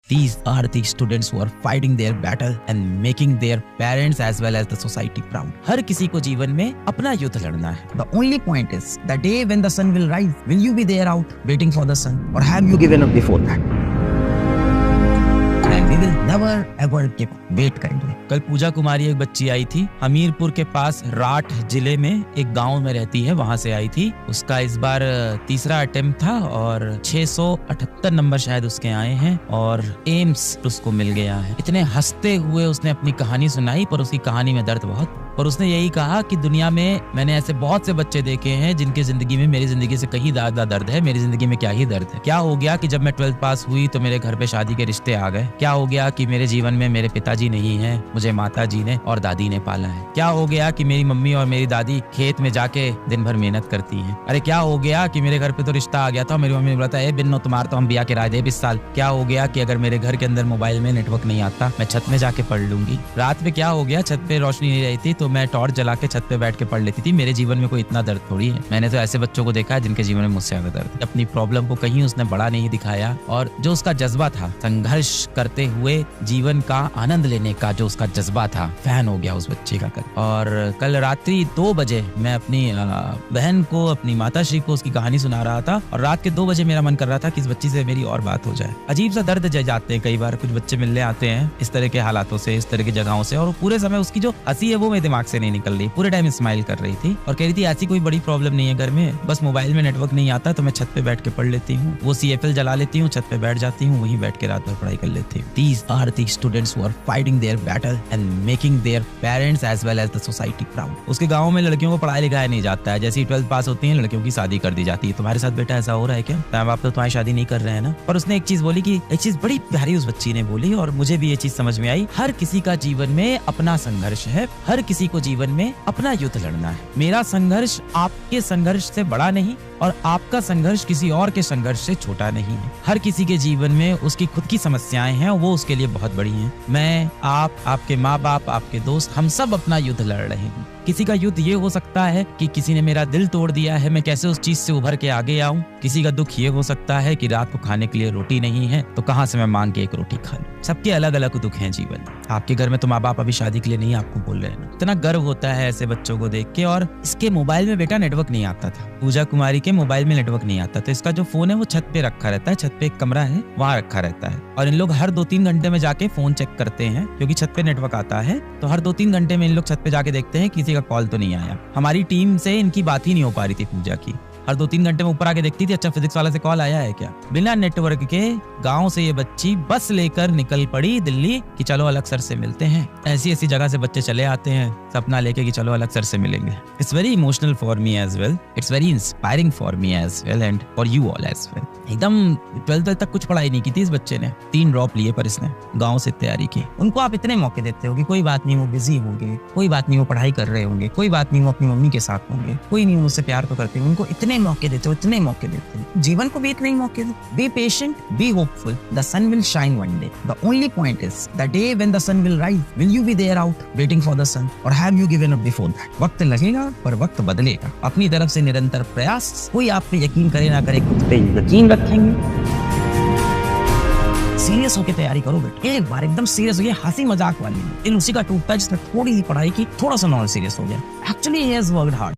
These are the students who are fighting their battle and making their parents as well as the society proud. हर किसी को जीवन में अपना युद्ध लड़ना है. The only point is the day when the sun will rise, will you be there out waiting for the sun, or have you given up before that? And we will never ever give up. Wait करेंगे. कल पूजा कुमारी एक बच्ची आई थी, हमीरपुर के पास राठ जिले में एक गांव में रहती है, वहां से आई थी. उसका इस बार तीसरा अटेम्प्ट था और 678 नंबर शायद उसके आए हैं और एम्स उसको मिल गया है. इतने हंसते हुए उसने अपनी कहानी सुनाई, पर उसकी कहानी में दर्द बहुत. और उसने यही कहा कि दुनिया में मैंने ऐसे बहुत से बच्चे देखे हैं जिनके जिंदगी में मेरी जिंदगी से कहीं ज्यादा दर्द है. मेरी जिंदगी में क्या ही दर्द है. क्या हो गया कि जब मैं 12th पास हुई तो मेरे घर पे शादी के रिश्ते आ गए. क्या हो गया कि मेरे जीवन में मेरे पिताजी नहीं है, मुझे माता जी ने और दादी ने पाला है. क्या हो गया कि मेरी मम्मी और मेरी दादी खेत में जाके दिन भर मेहनत करती हैं. अरे क्या हो गया कि मेरे घर पे तो रिश्ता आ गया था, मेरी मम्मी ने बोला था, ए बिन्नो तुम्हारा तो हम ब्याह के राय दे 20 साल. क्या हो गया कि अगर मेरे घर के अंदर मोबाइल में नेटवर्क नहीं आता, मैं छत में जाके पढ़ लूंगी. रात में क्या हो गया, छत पे रोशनी नहीं रही थी तो मैं टॉर्च जला छत पे बैठ के पढ़ लेती थी. मेरे जीवन में कोई इतना दर्द थोड़ी है. मैंने तो ऐसे बच्चों को देखा है जिनके जीवन में मुझसे ज्यादा दर्द. अपनी प्रॉब्लम को कहीं उसने बड़ा नहीं दिखाया और जो उसका जज्बा था संघर्ष करते हुए जीवन का आनंद लेने का, जो उसका जज्बा था, फैन हो गया उस बच्चे का कल. और कल रात्रि 2 बजे मैं अपनी बहन को, अपनी माताश्री को उसकी कहानी सुना रहा था और रात के 2 बजे मेरा मन कर रहा था कि इस बच्ची से मेरी और बात हो जाए. अजीब सा दर्द जाते हैं कई बार. कुछ बच्चे मिलने आते हैं इस तरह के हालातों से, इस तरह की जगहों से, और पूरे समय उसकी जो हंसी है वो मेरे दिमाग से नहीं निकल रही. पूरे टाइम स्माइल कर रही थी और कह रही थी ऐसी कोई बड़ी प्रॉब्लम नहीं है घर में, बस मोबाइल में नेटवर्क नहीं आता तो मैं छत पे बैठ के पढ़ लेती हूँ. वो CFL जला लेती हूँ, छत पे बैठ जाती हूँ, वहीं बैठ के रात भर पढ़ाई कर लेती हूँ. These are the students who are fighting their battle and making their parents as well as the society proud. उसके गाँव में लड़कियों को पढ़ाया लिखाया नहीं जाता है. जैसे 12th पास होती है लड़कियों की शादी कर दी जाती है. तुम्हारे साथ बेटा ऐसा हो रहा है क्या? माँ बाप तो तुम्हारी शादी नहीं कर रहे हैं ना. पर उसने एक चीज बोली कि एक चीज बड़ी प्यारी उस बच्ची ने बोली और मुझे भी ये चीज समझ में आई. हर किसी का जीवन में अपना संघर्ष है, हर किसी को जीवन में अपना युद्ध लड़ना है. मेरा संघर्ष आपके संघर्ष से बड़ा नहीं और आपका संघर्ष किसी और के संघर्ष से छोटा नहीं है. हर किसी के जीवन में उसकी खुद की समस्याएं हैं और वो उसके लिए बहुत बड़ी हैं. मैं, आप, आपके माँ बाप, आपके दोस्त, हम सब अपना युद्ध लड़ रहे हैं. किसी का युद्ध ये हो सकता है कि किसी ने मेरा दिल तोड़ दिया है, मैं कैसे उस चीज से उभर के आगे आऊं. किसी का दुख ये हो सकता है कि रात को खाने के लिए रोटी नहीं है तो कहां से मैं मांग के एक रोटी खा लूं. सबके अलग अलग दुख हैं जीवन. आपके घर में तो माँ बाप अभी शादी के लिए नहीं आपको बोल रहे हैं. इतना गर्व होता है ऐसे बच्चों को देख के. और इसके मोबाइल में बेटा नेटवर्क नहीं आता था. पूजा कुमारी के मोबाइल में नेटवर्क नहीं आता, तो इसका जो फोन है वो छत पे रखा रहता है. छत पे एक कमरा है, वहां रखा रहता है और इन लोग हर 2-3 घंटे में जाके फोन चेक करते हैं क्योंकि छत पे नेटवर्क आता है. तो हर 2-3 घंटे में इन लोग छत पे जाके देखते हैं किसी का कॉल तो नहीं आया. हमारी टीम से इनकी बात ही नहीं हो पा रही थी पूजा की. हर 2-3 घंटे में ऊपर आके देखती थी, अच्छा फिजिक्स वाला से कॉल आया है क्या. बिना नेटवर्क के गांव से ये बच्ची बस लेकर निकल पड़ी दिल्ली कि चलो अलग सर से मिलते हैं. ऐसी ऐसी जगह से बच्चे चले आते हैं सपना लेके कि चलो अलग सर से मिलेंगे. It's very emotional for me as well, it's very inspiring for me as well and for you all as well. एकदम 12th तक कुछ पढ़ाई नहीं की थी इस बच्चे ने. 3 ड्रॉप लिए पर इसने गाँव से तैयारी की. उनको आप इतने मौके देते हो कि कोई बात नहीं वो बिजी होंगे, कोई बात नहीं वो पढ़ाई कर रहे होंगे, कोई बात नहीं वो अपनी मम्मी के साथ होंगे, कोई नहीं मुझसे प्यार तो करते. उनको इतने मौके देते हो, इतने मौके देते हो. जीवन को भी इतने ही मौके दो. Be patient, be hopeful, the sun will shine one day. The only point is the day when the sun will rise, will you be there out waiting for the sun और have you given up before that. वक्त लगेगा पर वक्त बदलेगा. अपनी तरफ से निरंतर प्रयास. कोई आप पे यकीन करे ना करे, खुद पे यकीन रखेंगे. सीरियस होकर तैयारी करो बेटा. एक बार एकदम सीरियस हो गया, हंसी मजाक वाली. इन उसी का टूटता है जिसने थोड़ी सी पढ़ाई की, थोड़ा सा नॉन सीरियस हो गया. Actually he has worked hard.